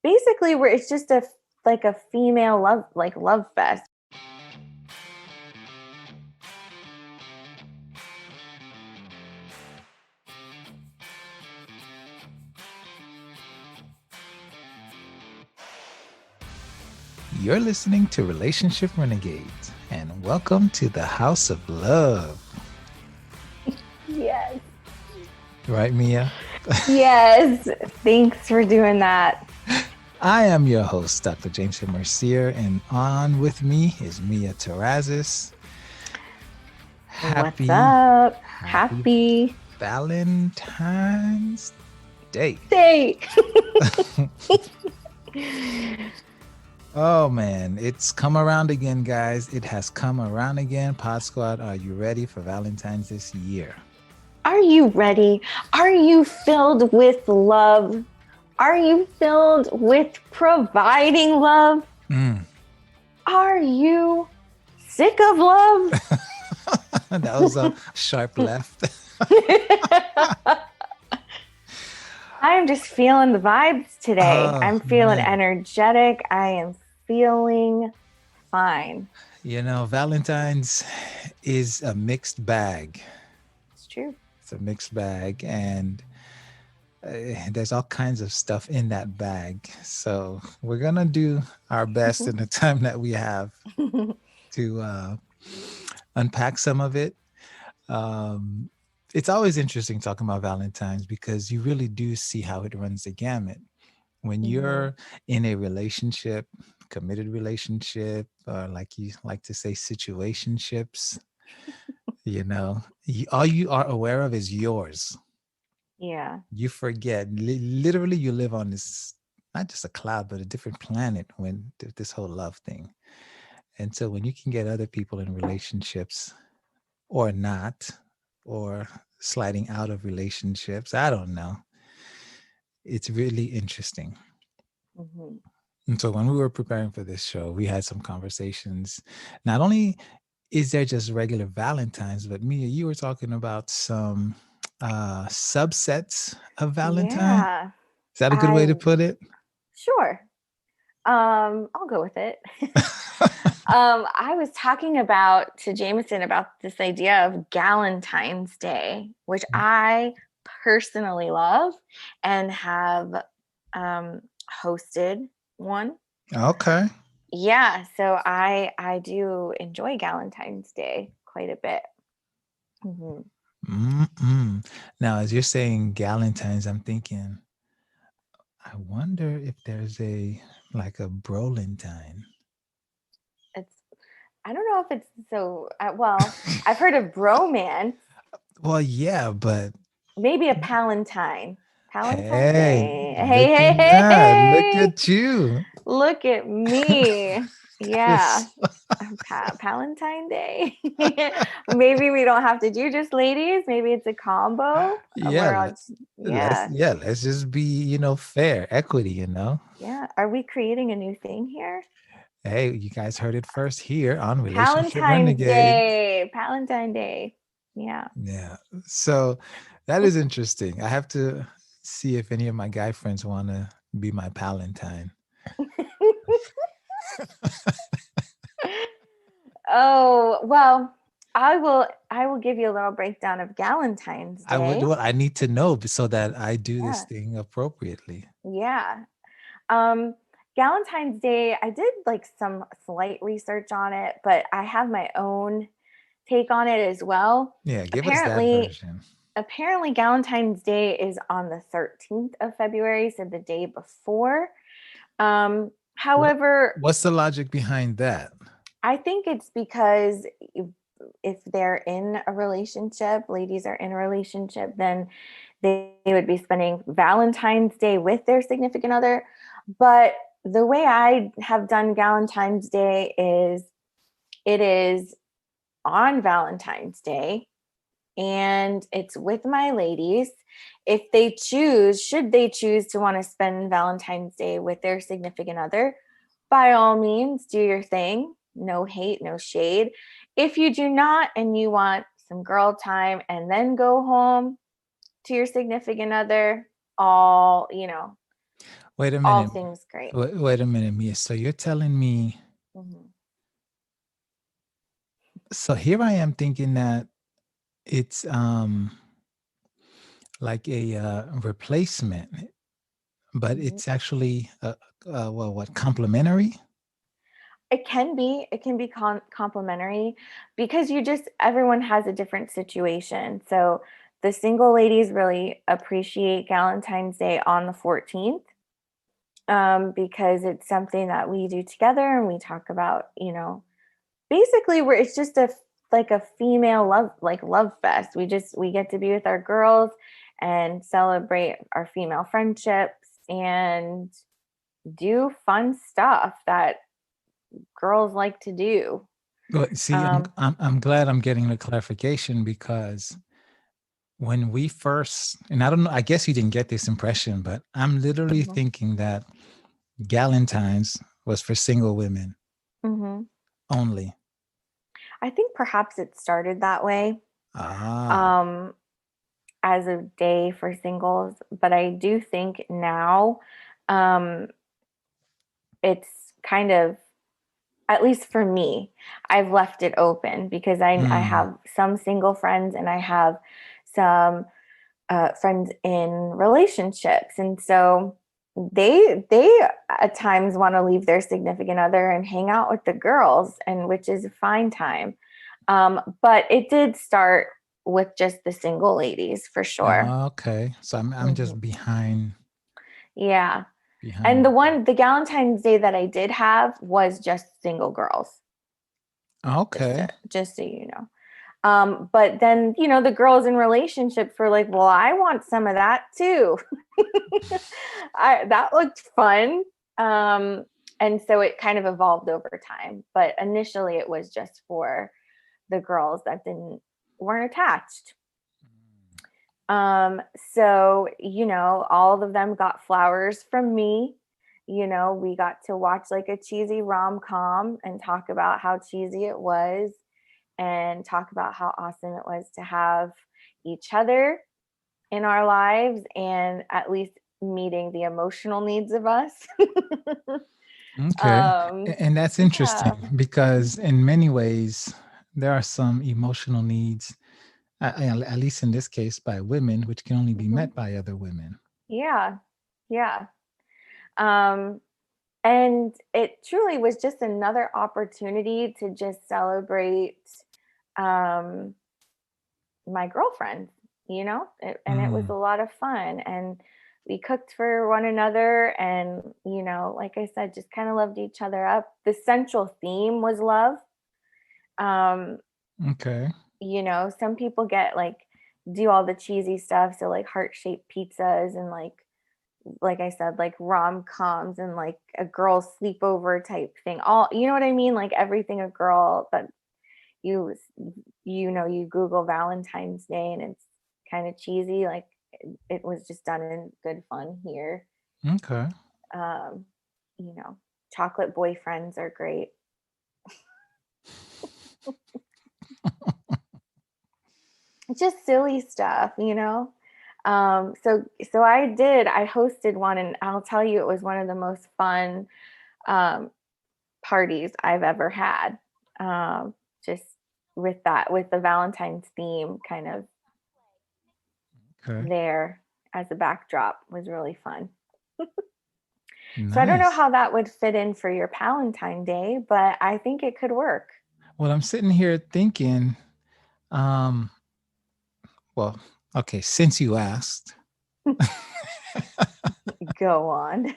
basically where it's just a female love fest. You're listening to Relationship Renegades, and welcome to the House of Love. Yes. Right, Mia? Yes. Thanks for doing that. I am your host, Dr. James Mercier, and on with me is Mia Terrazis. What's up? Happy Valentine's Day. Oh man, it's come around again, guys. It has come around again. Pod Squad, are you ready for Valentine's this year? Are you ready? Are you filled with love? Are you filled with providing love? Are you sick of love? That was a sharp left. I am just feeling the vibes today. I'm feeling energetic. I am feeling fine. You know, Valentine's is a mixed bag. It's true. It's a mixed bag, and there's all kinds of stuff in that bag. So we're going to do our best in the time that we have to unpack some of it. It's always interesting talking about Valentine's because you really do see how it runs the gamut. When you're in a relationship, committed relationship, or like you like to say, situationships, you know, all you are aware of is yours. Yeah. You forget, literally you live on this, not just a cloud, but a different planet when this whole love thing. And so when you can get other people in relationships or not, or sliding out of relationships, I don't know. It's really interesting. And so when we were preparing for this show, we had some conversations. Not only is there just regular Valentines, but Mia, you were talking about some subsets of Valentine. Yeah. Is that a good way to put it? Sure. I'll go with it. I was talking to Jameson about this idea of Galentine's Day, which I personally love and have hosted one. Okay. Yeah, so I do enjoy Galentine's Day quite a bit. Now, as you're saying Galentine's, I'm thinking, I wonder if there's a Brolentine. I don't know if it's so, well, I've heard of bromance. Well, yeah, but maybe a Palentine. Palentine Day. Hey. Look at you. Look at me. Yeah. Palentine Day. Maybe we don't have to do just ladies. Maybe it's a combo. Yeah. Let's just be, fair. Equity, Yeah. Are we creating a new thing here? Hey, you guys heard it first here on Relationship Valentine's Renegade. Day. Valentine Day. Yeah. Yeah. So that is interesting. I have to see if any of my guy friends want to be my Palentine. Oh, well, I will give you a little breakdown of Galentine's Day. I need to know so that I do this thing appropriately. Yeah. Galentine's Day, I did some slight research on it, but I have my own take on it as well. Yeah, give us that version. Apparently, Galentine's Day is on the 13th of February, so the day before. However, what's the logic behind that? I think it's because if they're in a relationship, ladies are in a relationship, then they would be spending Valentine's Day with their significant other. But the way I have done Galentine's Day is it is on Valentine's Day and it's with my ladies. If they should they choose to want to spend Valentine's Day with their significant other, by all means, do your thing. No hate, no shade. If you do not and you want some girl time and then go home to your significant other, Wait a All minute. things great. Wait a minute, Mia. So you're telling me, Mhm. so here I am thinking that it's like a replacement, but Mhm. it's actually well, what, complementary? It can be complimentary because everyone has a different situation. So the single ladies really appreciate Valentine's Day on the 14th, because it's something that we do together and we talk about, basically where it's just like a female love fest. We get to be with our girls and celebrate our female friendships and do fun stuff that girls like to do. Well, see, Um, I'm glad I'm getting the clarification, because when we first, and I don't know, I guess you didn't get this impression, but I'm literally mhm, thinking that Galentine's was for single women mhm. only. I think perhaps it started that way, Ah, um, as a day for singles, but I do think now, um, it's kind of, at least for me, I've left it open because I mm, have some single friends and I have some friends in relationships, and so they at times want to leave their significant other and hang out with the girls, and which is a fine time. But it did start with just the single ladies for sure. okay. So I'm Hmm. just behind Yeah, and behind. the Valentine's Day that I did have was just single girls. Okay. Just so you know. But then, the girls in relationships were like, well, I want some of that too. That looked fun. Um, and so it kind of evolved over time. But initially it was just for the girls that weren't attached. So, all of them got flowers from me. We got to watch like a cheesy rom-com and talk about how cheesy it was and talk about how awesome it was to have each other in our lives and at least meeting the emotional needs of us. Okay. um, And that's yeah. interesting, because in many ways there are some emotional needs, at least in this case by women, which can only be Mhm. met by other women. Yeah. Yeah. Um, and it truly was just another opportunity to just celebrate, um, my girlfriend, and it was Mm, a lot of fun. And we cooked for one another. And, like I said, just kind of loved each other up. The central theme was love. Um, okay. some people do all the cheesy stuff. So, like, heart shaped pizzas and, like I said, like rom coms and like a girl sleepover type thing. All, you know what I mean? Like everything a girl that you you Google Valentine's Day and it's kind of cheesy. Like it was just done in good fun here. Okay. um Chocolate boyfriends are great. It's just silly stuff. So I hosted one, and I'll tell you, it was one of the most fun um parties I've ever had. Just with the Valentine's theme kind of Okay. there as a backdrop was really fun. So I don't know Nice. how that would fit in for your Palentine Day, but I think it could work. Well, I'm sitting here thinking, um, well, okay, since you asked, Go on.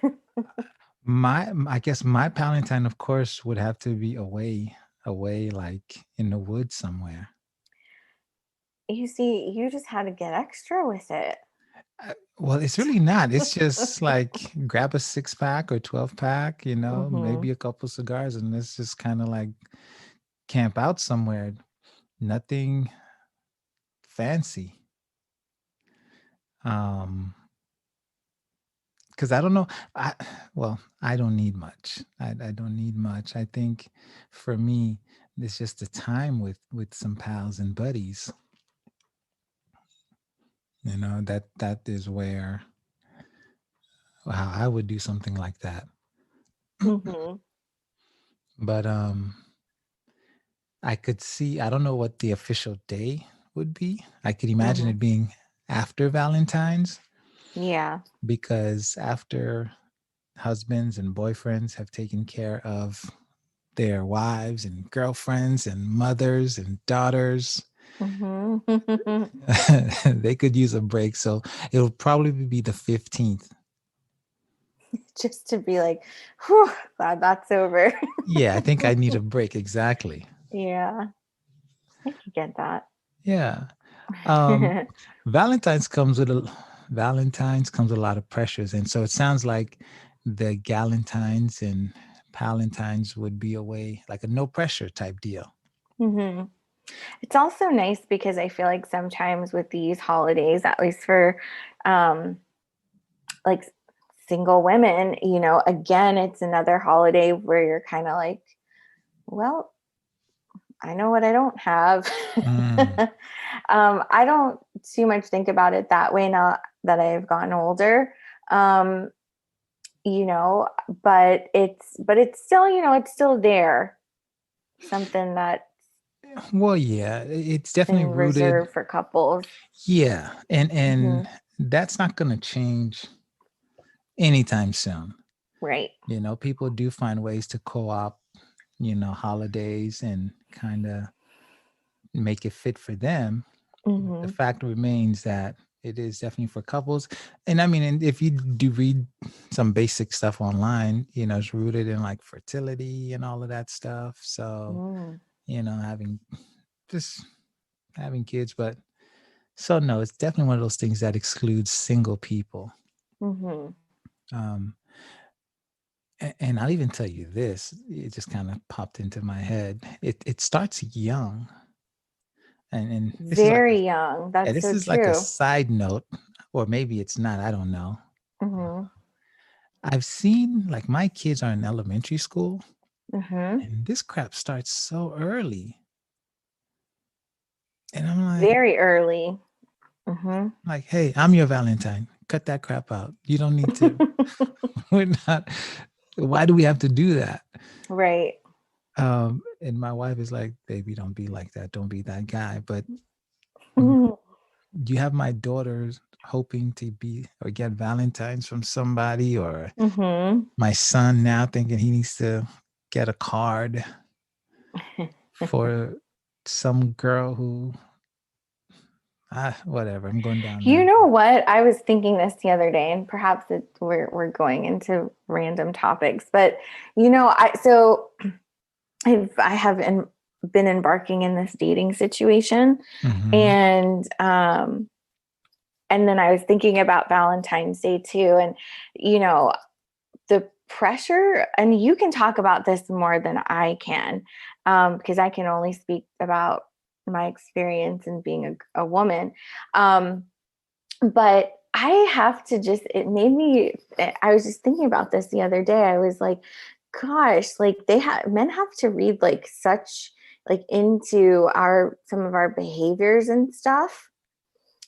I guess my Palentine, of course, would have to be away like in the woods somewhere. You see, you just had to get extra with it. Well, it's really not. It's just like grab a 6 pack or 12 pack, Hmm. maybe a couple cigars, and let's just kind of like camp out somewhere. Nothing fancy. Um, because I don't know. I well, I don't need much. I don't need much. I think for me, it's just the time with some pals and buddies. That is where how I would do something like that. Hmm. But I could see, I don't know what the official day would be. I could imagine Hmm. it being after Valentine's, Yeah. because after husbands and boyfriends have taken care of their wives and girlfriends and mothers and daughters, Hmm. they could use a break. So it'll probably be the 15th. Just to be like, whew, glad that's over. Yeah, I think I need a break. Exactly. Yeah, I could get that. Yeah. Um, Valentine's comes with a lot of pressures, and so it sounds like the Galentines and Palentines would be a way, like a no pressure type deal. Hmm. It's also nice because I feel like sometimes with these holidays, at least for um, like single women, again, it's another holiday where you're kind of like, well, I know what I don't have. Mm, I don't too much think about it that way now that I've gotten older. Um, you know, but it's still, it's still there. Something that's well, yeah, it's definitely been rooted. reserved for couples. Yeah, and Hmm. that's not going to change anytime soon. Right. People do find ways to co-op, holidays and kind of make it fit for them. The Hmm. fact remains that it is definitely for couples. And I mean, and if you do read some basic stuff online, it's rooted in like fertility and all of that stuff. So, Mm. having just having kids, but so no, it's definitely one of those things that excludes single people. Hmm. Um, and I'll even tell you this, it just kind of popped into my head. It starts young. And this is like Very young. yeah, That's this so is like a true. side note, or maybe it's not, I don't know. Hmm. I've seen like my kids are in elementary school Hmm. and this crap starts so early. And I'm like, Very early. Hmm. hey, I'm your Valentine. Cut that crap out. You don't need to. We're not. Why do we have to do that? Right. And my wife is like, baby, don't be like that. Don't be that guy. But mm, Hmm. you have my daughters hoping to be or get Valentines from somebody, or my son now thinking he needs to get a card for some girl who whatever. I'm going down You that. know what? I was thinking this the other day, and perhaps we're going into random topics, but I have been embarking in this dating situation, Mm-hmm. and then I was thinking about Valentine's Day too, and you know the pressure, and you can talk about this more than I can, because I can only speak about my experience in being a woman. But I have to just, it made me, I was just thinking about this the other day. I was like, gosh, like men have to read like such, like into some of our behaviors and stuff.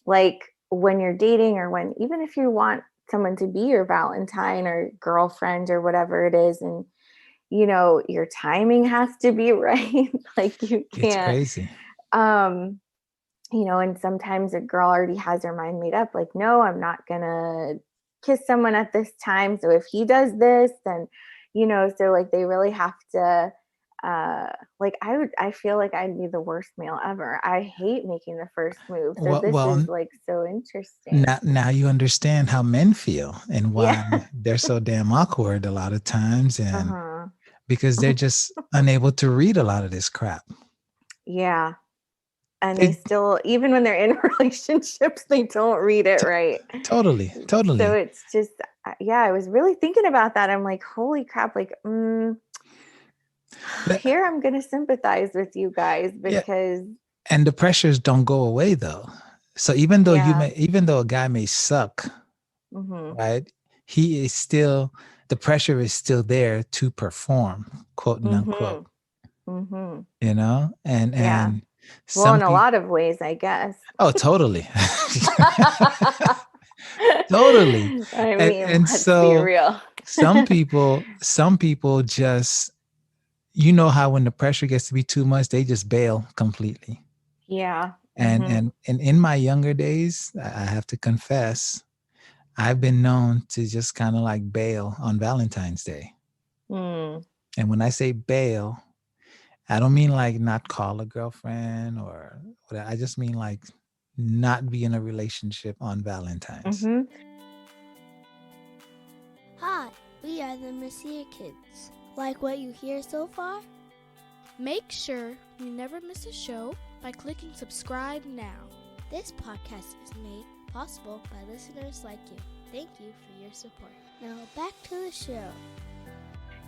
Like when you're dating, or when, even if you want someone to be your Valentine or girlfriend or whatever it is, and your timing has to be right. Like you It's can't, crazy. um, and sometimes a girl already has her mind made up, like, no, I'm not gonna kiss someone at this time. So if he does this, then, so like they really have to, uh, like I feel like I'd be the worst male ever. I hate making the first move. So Well, this is well, like so interesting. now you understand how men feel and Yeah. why they're so damn awkward a lot of times, and Uh-huh. because they're just unable to read a lot of this crap. Yeah. And they They still, even when they're in relationships, they don't read it t- right. totally, So totally. it's just, yeah, I was really thinking about that. I'm like, holy crap, like, That- here I'm going to sympathize with you guys yeah, because, and the pressures don't go away though. So yeah. even though a guy may suck, Hmm. right? He is still, the pressure is still there to perform, quote and unquote. Hmm. Hmm. And Yeah. Well, some in a people. lot of ways, I guess. Oh, totally. Totally. I And, mean, and let's be so real. some people just, you know how when the pressure gets to be too much, they just bail completely. Yeah. And Mm-hmm. and in my younger days, I have to confess, I've been known to just kind of like bail on Valentine's Day. Mm. And when I say bail, I don't mean like not call a girlfriend or whatever. I just mean like not be in a relationship on Valentine's. Mm-hmm. Hi, we are the Mercier kids. Like what you hear so far? Make sure you never miss a show by clicking subscribe now. This podcast is made possible by listeners like you. Thank you for your support. Now back to the show.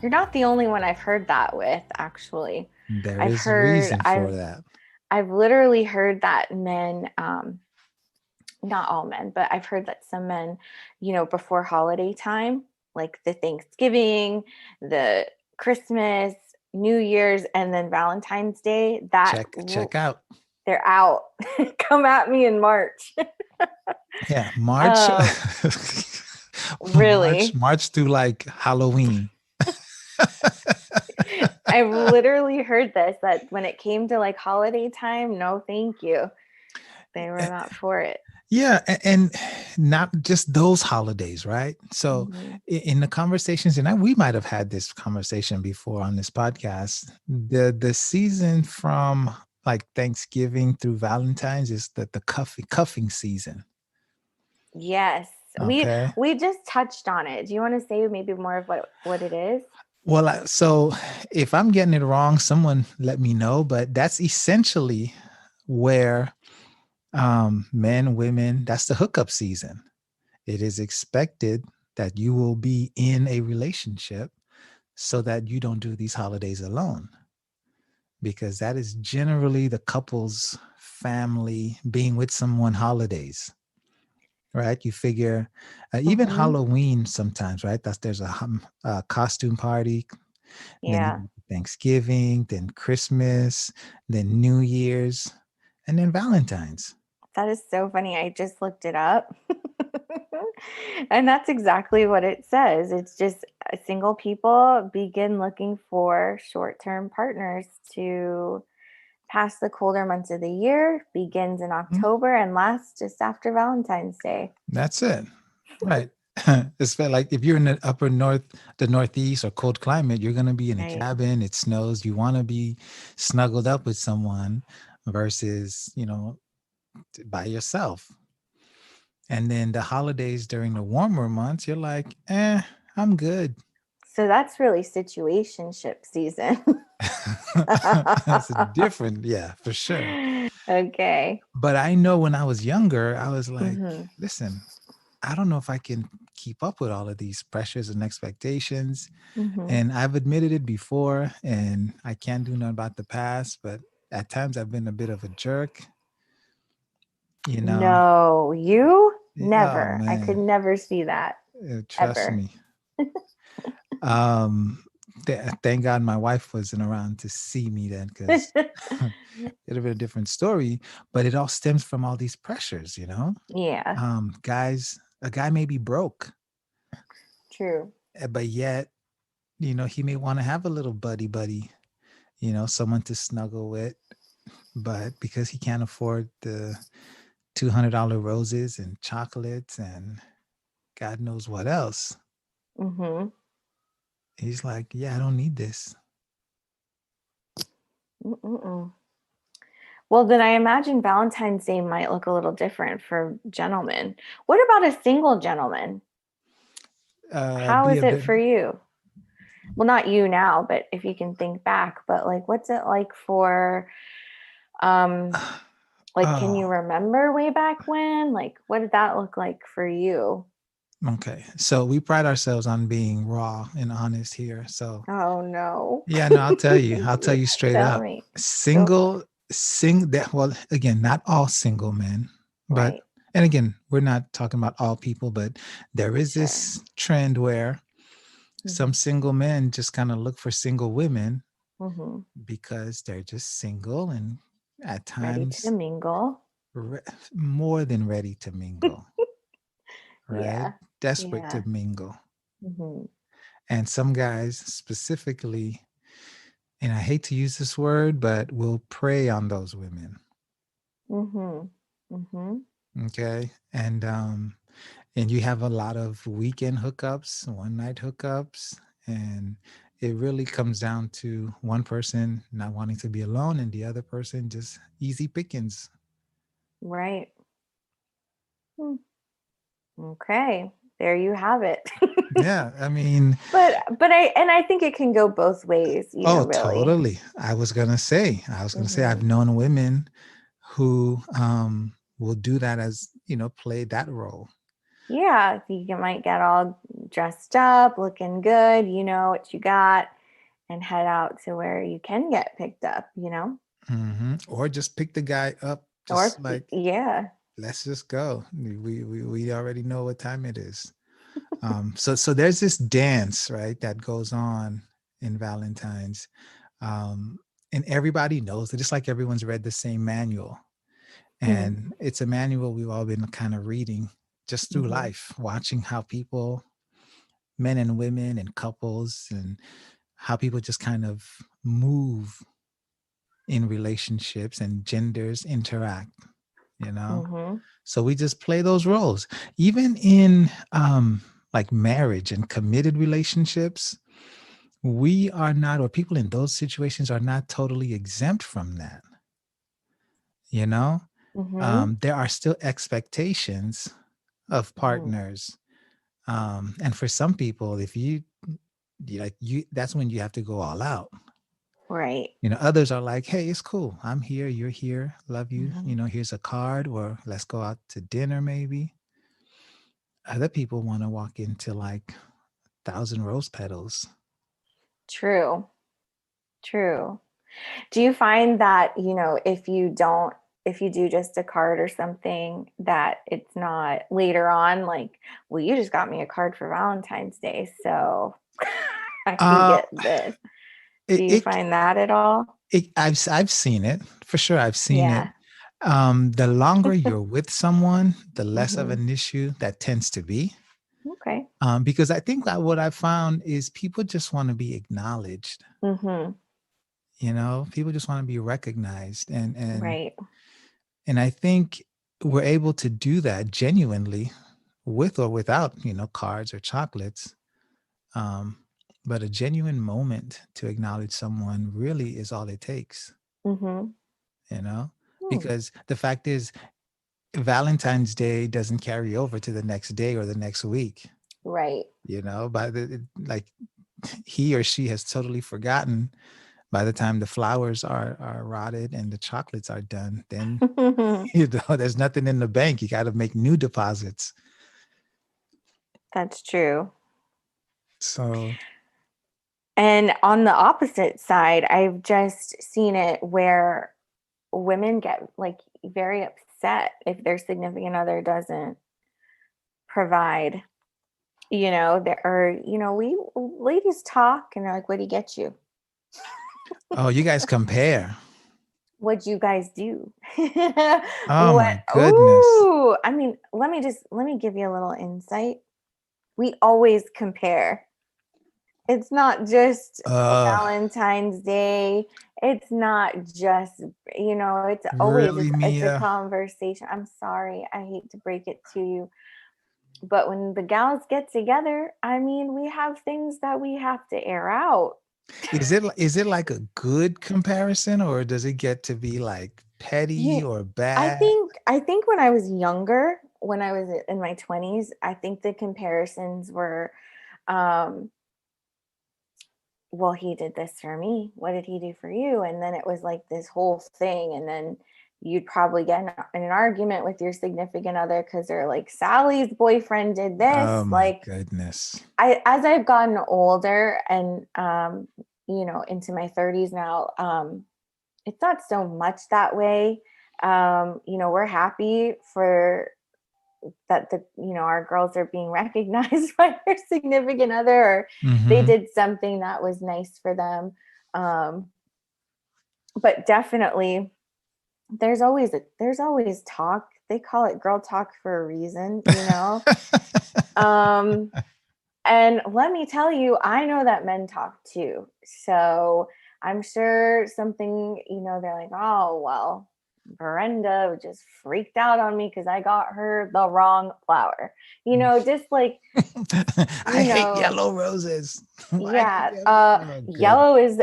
You're not the only one I've heard that with, actually. There I've is a heard, reason for that. I've literally heard that men, not all men, but I've heard that some men, before holiday time, like the Thanksgiving, the Christmas, New Year's, and then Valentine's Day, Check out. they're out. Come at me in March. Yeah, March. Um, really. March through like Halloween. I've literally heard this, that when it came to like holiday time, no, thank you. They were not for it. Yeah, and not just those holidays, right? So Mm-hmm. in the conversations, and we might have had this conversation before on this podcast, the season from like Thanksgiving through Valentine's is the cuffing season. Yes. Okay. We just touched on it. Do you want to say maybe more of what it is? Well, so if I'm getting it wrong, someone let me know, but that's essentially where men, women, that's the hookup season. It is expected that you will be in a relationship so that you don't do these holidays alone, because that is generally the couple's family being with someone holidays, right? You figure even Mm-hmm. Halloween sometimes, right? There's a costume party, then you Yeah. got Thanksgiving, then Christmas, then New Year's, and then Valentine's. That is so funny. I just looked it up. And that's exactly what it says. It's just single people begin looking for short-term partners to pass the colder months of the year, begins in October and lasts just after Valentine's Day. That's it. Right. It's like if you're in the upper north, the northeast or cold climate, you're going to be in a Right. cabin. It snows. You want to be snuggled up with someone versus, by yourself. And then the holidays during the warmer months, you're like, I'm good. So that's really situationship season. That's a different, yeah, for sure. Okay. But I know when I was younger, I was like, Mm-hmm. listen, I don't know if I can keep up with all of these pressures and expectations. Mm-hmm. And I've admitted it before, and I can't do nothing about the past, but at times I've been a bit of a jerk, you know. No, you Oh never. I could man, never see that trust ever. me. Um, thank God my wife wasn't around to see me then, because it'd have been a different story. But it all stems from all these pressures, you know. Yeah, A guy may be broke, true. but yet, he may want to have a little buddy, someone to snuggle with. But because he can't afford the $200 roses and chocolates and God knows what else, Mm-hmm. he's like, yeah, I don't need this. Mm-mm. Well, then I imagine Valentine's Day might look a little different for gentlemen. What about a single gentleman? How Be is a it bit. for you? Well, not you now, but if you can think back, but like, what's it like for, um, like, can you Oh, remember way back when? Like, what did that look like for you? okay. So we pride ourselves on being raw and honest here. So Oh no. yeah, no, I'll tell you. I'll tell Yeah, you straight tell up. me. Go for it. Well, again, not all single men, but Right. and again, we're not talking about all people, but there is Sure. this trend where Mm-hmm. some single men just kind of look for single women Mm-hmm. because they're just single and at Ready to times mingle. more than ready to mingle. right? Yeah. Desperate Yeah. to mingle. Mm-hmm. And some guys specifically, and I hate to use this word, but will prey on those women. Mm-hmm. Mm-hmm. Okay. And you have a lot of weekend hookups, one night hookups, and it really comes down to one person not wanting to be alone and the other person just easy pickings. Right. Hmm. Okay. There you have it. Yeah. I mean, But I think it can go both ways, oh, really. totally. I was gonna say Mm-hmm. I've known women who will do that as, play that role. Yeah, you might get all dressed up, looking good, you know what you got, and head out to where you can get picked up. Or just pick the guy up, Or just like, yeah. let's just go. We already know what time it is. So there's this dance, right, that goes on in Valentine's. Um, and everybody knows it, just like everyone's read the same manual. And it's a manual we've all been kind of reading just through Mm-hmm. life, watching how people, men and women and couples, and how people just kind of move in relationships and genders interact, you know? Mm-hmm. So we just play those roles. Even in like marriage and committed relationships, we are not, or people in those situations are not totally exempt from that. You know, Mm-hmm. there are still expectations of Mm-hmm. partners. And for some people, if that's when you have to go all out. Right. Others are like, hey, it's cool. I'm here. You're here. Love you. Mm-hmm. Here's a card, or let's go out to dinner, maybe. Other people want to walk into like 1,000 rose petals. True. True. Do you find that, if you do just a card or something, that it's not later on like, well, you just got me a card for Valentine's Day, so I can Uh, get this. Do it, you it, find that at all? I've seen it for sure. I've seen it. Yeah. The longer you're with someone, the less of Mm-hmm. an issue that tends to be. Okay. Because I think that what I found is people just want to be acknowledged. Mm-hmm. People just want to be recognized, and Right. and I think we're able to do that genuinely, with or without cards or chocolates. Um, but a genuine moment to acknowledge someone really is all it takes. Mm-hmm. You know, Hmm. because the fact is, Valentine's Day doesn't carry over to the next day or the next week. Right. By like he or she has totally forgotten by the time the flowers are rotted and the chocolates are done. Then there's nothing in the bank. You got to make new deposits. That's true. So And on the opposite side, I've just seen it where women get like very upset if their significant other doesn't provide. We ladies talk and they're like, what do you get you? oh, you guys compare. What'd you guys do? Oh What? my goodness. Ooh, I mean, let me give you a little insight. We always compare. It's not just Valentine's Day. It's not just, it's always, Really, it's a Mia? conversation. I'm sorry. I hate to break it to you. But when the gals get together, I mean, we have things that we have to air out. Is it like a good comparison, or does it get to be like petty Yeah, or I bad? think I think when I was younger, when I was in my 20s, I think the comparisons were, um, well, he did this for me. What did he do for you? And then it was like this whole thing. And then you'd probably get in an argument with your significant other because they're like, Sally's boyfriend did this. Oh my Like, goodness. as I've gotten older and, into my 30s now, it's not so much that way. We're happy for that our girls are being recognized by their significant other, or they Mm-hmm. did something that was nice for them. But definitely there's always talk, they call it girl talk for a reason, and let me tell you, I know that men talk too. So I'm sure something, they're like, oh, well, Brenda just freaked out on me because I got her the wrong flower. Just like, I hate yellow roses. Why yeah. oh, good. Yellow is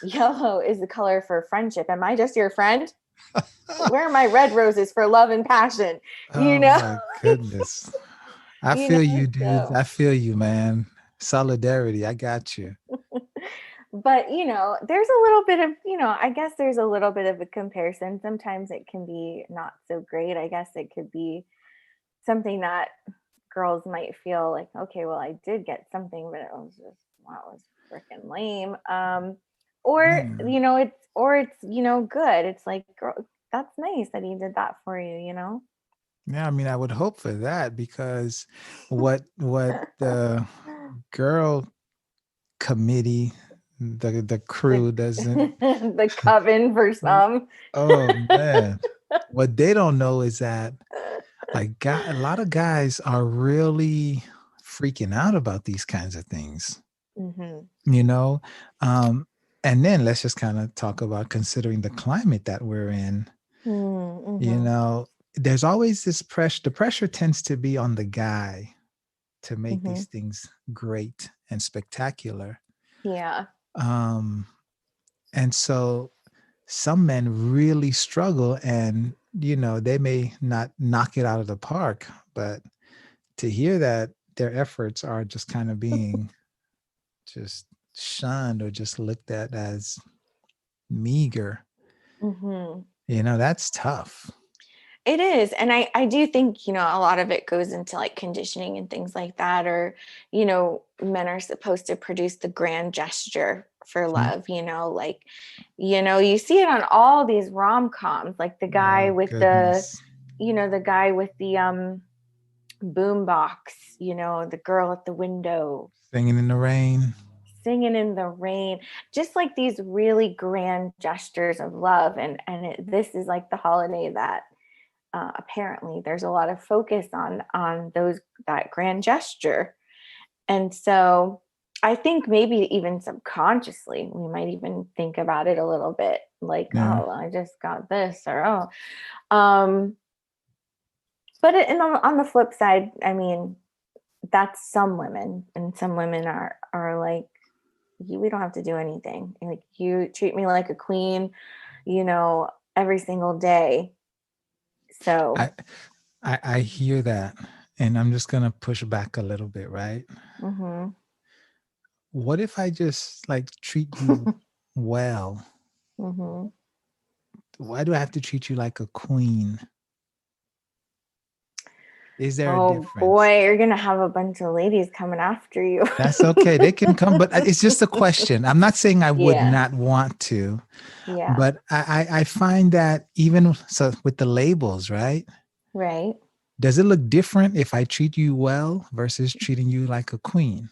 yellow is the color for friendship. Am I just your friend? Where are my red roses for love and passion? Oh my goodness. I feel you, dude. So. I feel you, man. Solidarity. I got you. But there's a little bit of, I guess there's a little bit of a comparison. Sometimes it can be not so great. I guess it could be something that girls might feel like, okay, well, I did get something, but it was just, wow, it was freaking lame. Or it's good. It's like, girl, that's nice that he did that for you. Yeah, I mean, I would hope for that, because what the girl committee, the crew doesn't. The coven for some. Oh man, what they don't know is that a lot of guys are really freaking out about these kinds of things. Mm-hmm. And then let's just kind of talk about, considering the climate that we're in. Mm-hmm. There's always this pressure. The pressure tends to be on the guy to make Mm-hmm. these things great and spectacular. Yeah. And so some men really struggle, and they may not knock it out of the park, but to hear that their efforts are just kind of being just shunned or just looked at as meager, Mm-hmm. that's tough. It is. And I do think, a lot of it goes into like conditioning and things like that. Or, men are supposed to produce the grand gesture for love, like, you see it on all these rom-coms, like the guy Oh with goodness. the guy with the boom box, the girl at the window Singing in the rain. singing in the rain, just like these really grand gestures of love. And this is like the holiday that apparently there's a lot of focus on that grand gesture. And so I think maybe even subconsciously we might even think about it a little bit, like, Yeah. oh, I just got this, or but on the flip side, I mean, that's some women, and some women are like, we don't have to do anything, like, you treat me like a queen, every single day. So I hear that, and I'm just gonna push back a little bit, right? mm-hmm. What if I just like treat you well? Mm-hmm. Why do I have to treat you like a queen? Is there a Oh difference? boy, you're gonna have a bunch of ladies coming after you. That's okay. They can come, but it's just a question. I'm not saying I would Yeah. not want to, Yeah. but I find that even so with the labels, right? Right. Does it look different if I treat you well versus treating you like a queen?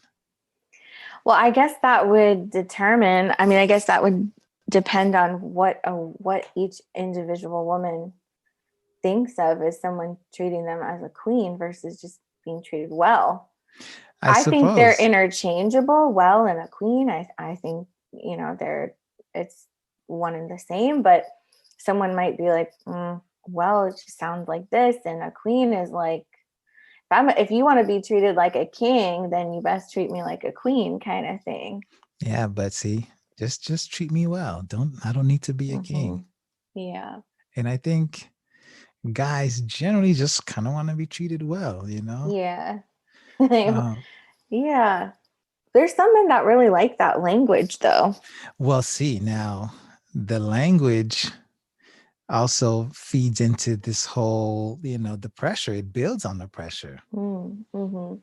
Well, I guess that would determine. I mean, I guess that would depend on what each individual woman thinks of as someone treating them as a queen versus just being treated well. I I think they're suppose. interchangeable, well and a queen. I think, it's one and the same, but someone might be like, well, it just sounds like this. And a queen is like, if you want to be treated like a king, then you best treat me like a queen, kind of thing. Yeah, but see, just treat me well. I don't need to be a Mm-hmm. king. Yeah. And I think guys generally just kind of want to be treated well, Yeah. Um, Yeah. There's some men that really like that language, though. well, see, now the language also feeds into this whole, the pressure. It builds on the pressure. Mm-hmm.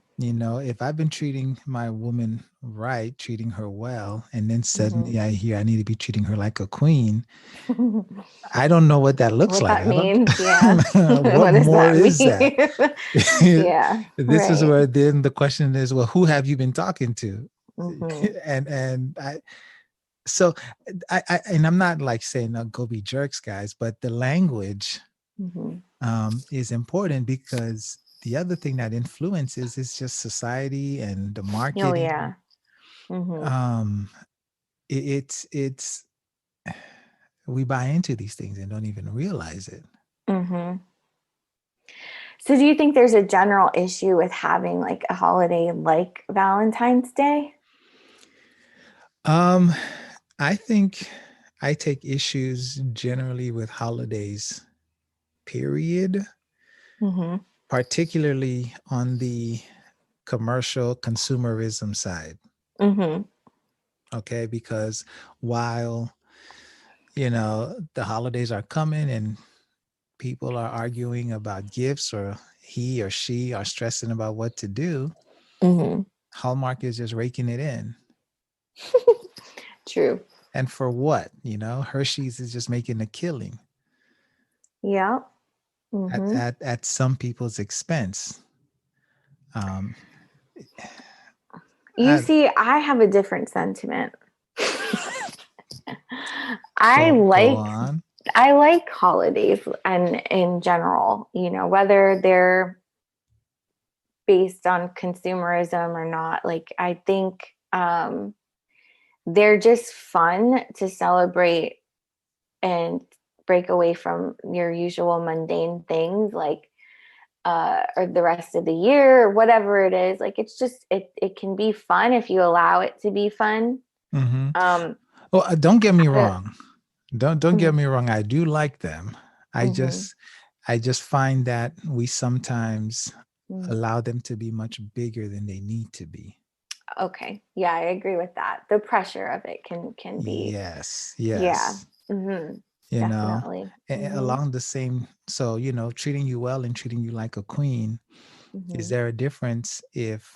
If I've been treating my woman right, treating her well, and then suddenly Mm-hmm. I hear I need to be treating her like a queen, I don't know what that looks What like. that I don't. means, yeah. What What does more that is mean? that? Yeah. This is Right. where then the question is, well, who have you been talking to? Mm-hmm. And and I'm not like saying go be jerks, guys, but the language Mm-hmm. is important, because the other thing that influences is just society and the Oh marketing. yeah. Mm-hmm. Um, it's we buy into these things and don't even realize it. Mm-hmm. So do you think there's a general issue with having like a holiday like Valentine's Day? Um, I think I take issues generally with holidays, period, Mm-hmm. particularly on the commercial consumerism side. Mm-hmm. Okay, because while the holidays are coming and people are arguing about gifts, or he or she are stressing about what to do, Mm-hmm. Hallmark is just raking it in. True. And for what? Hershey's is just making a killing Yeah. at Mm-hmm. at some people's expense. Um, You I, see, I have a different sentiment. I go like on. I like holidays and in general, whether they're based on consumerism or not. Like I think they're just fun to celebrate and break away from your usual mundane things, like or the rest of the year or whatever it is. Like it's just it can be fun if you allow it to be fun. Mm-hmm. um Well, don't get me uh, wrong. Don't get me wrong. I do like them. I mm-hmm, just I just find that we sometimes mm-hmm. allow them to be much bigger than they need to be. Okay, yeah, I agree with that. The pressure of it can be, Yes, yeah, yes. mm-hmm, You know, definitely, mm-hmm, along the same, so, treating you well and treating you like a queen. Is mm-hmm, there a difference if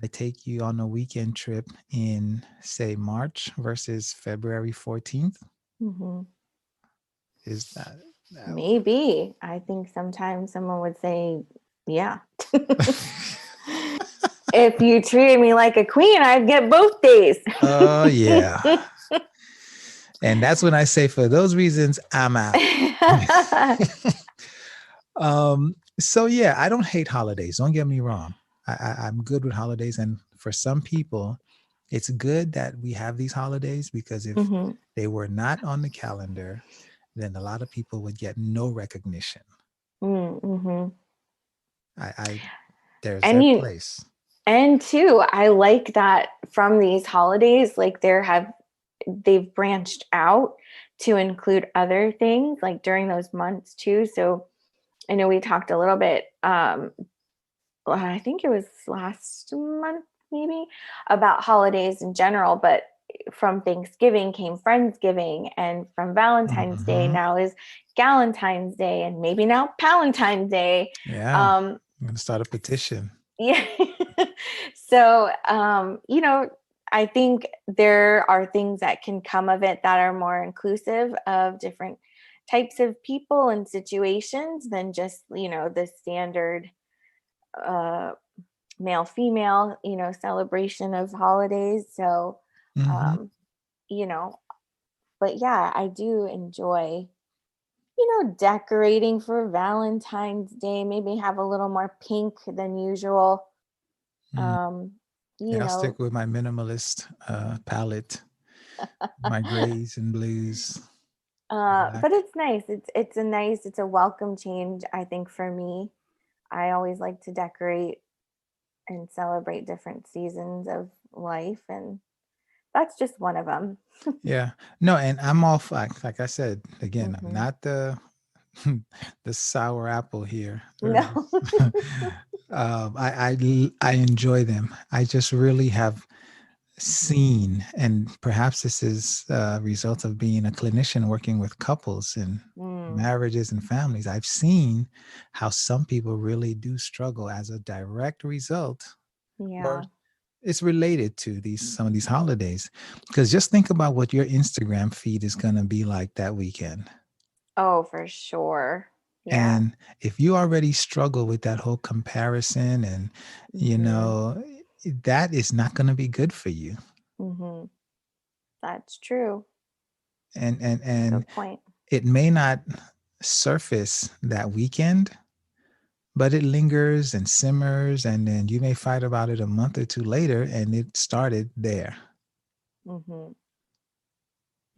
I take you on a weekend trip in, say, March versus February 14th? mm-hmm. Is that, Maybe. I think sometimes someone would say, yeah. If you treated me like a queen, I'd get both days. oh, yeah. And that's when I say, for those reasons, I'm out. So yeah, I don't hate holidays. Don't get me wrong. I'm good with holidays. And for some people, it's good that we have these holidays, because if Mm-hmm. they were not on the calendar, then a lot of people would get no recognition. Mm-hmm. I there's And their you place. and too, I like that from these holidays, like they've branched out to include other things like during those months too. So I know we talked a little bit, I think it was last month maybe, about holidays in general, but from Thanksgiving came Friendsgiving, and from Valentine's Day Mhm. now is Galentine's Day, and maybe now Palentine's Day. Yeah, Um, I'm gonna start a petition. yeah. So, I think there are things that can come of it that are more inclusive of different types of people and situations than just, the standard uh, male female, celebration of holidays. So, Hmm. um, you know, but yeah, I do enjoy, decorating for Valentine's Day, maybe have a little more pink than usual. Um, you Yeah, I'll know, stick with my minimalist palette, my grays and blues, but black. it's nice. It's a welcome change, I think, for me. I always like to decorate and celebrate different seasons of life, and that's just one of them. Yeah. No, and I'm off, like I said, again, I'm Hmm. not the the sour apple here. No. I enjoy them. I just really have seen, and perhaps this is a result of being a clinician working with couples and Mm, marriages and families. I've seen how some people really do struggle as a direct result, or yeah. it's related to some of these holidays. Because just think about what your Instagram feed is going to be like that weekend. Oh, for sure. Yeah. And if you already struggle with that whole comparison, and you Hmm. know that is not going to be good for you. Hmm. That's true. and and Good and point. it may not surface that weekend, but it lingers and simmers, and then you may fight about it a month or two later, and it started there. Mm-hmm.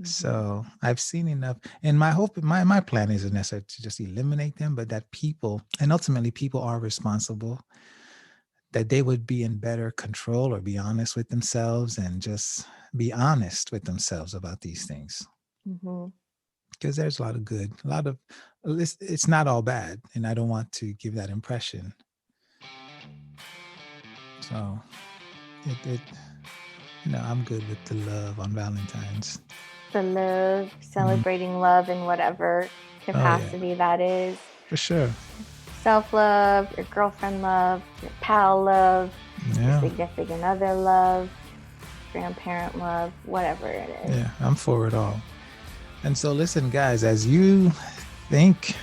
So I've seen enough, and my hope, my plan isn't necessarily to just eliminate them, but that people, and ultimately people are responsible, that they would be in better control or be honest with themselves and just be honest with themselves about these things. Mm-hmm. Because there's a lot of good, it's not all bad, and I don't want to give that impression. So I'm good with the love on Valentine's. The love, celebrating love in whatever capacity that is. For sure. Self-love, your girlfriend love, your pal love, Yeah. your significant other love, grandparent love, whatever it is. Yeah, I'm for it all. And so listen, guys, as you think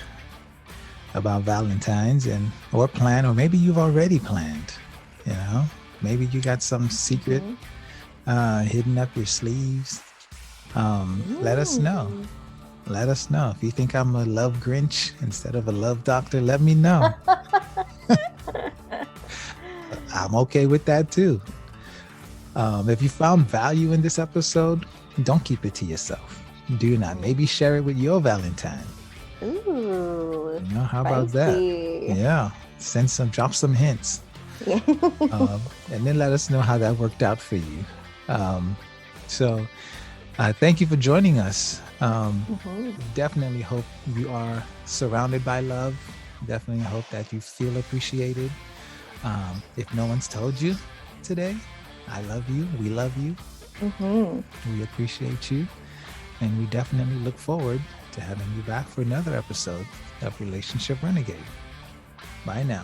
about Valentine's or plan, or maybe you've already planned, maybe you got some secret hidden up your sleeves. Let us know. Let us know. If you think I'm a love Grinch instead of a love doctor, let me know. I'm okay with that too. If you found value in this episode, don't keep it to yourself. Do not. Maybe share it with your Valentine. Ooh. How about that? Yeah. Drop some hints. Yeah. And then let us know how that worked out for you. So thank you for joining us. Definitely hope you are surrounded by love. Definitely hope that you feel appreciated. If no one's told you today, I love you. We love you. We appreciate you. And we definitely look forward to having you back for another episode of Relationship Renegade. Bye now.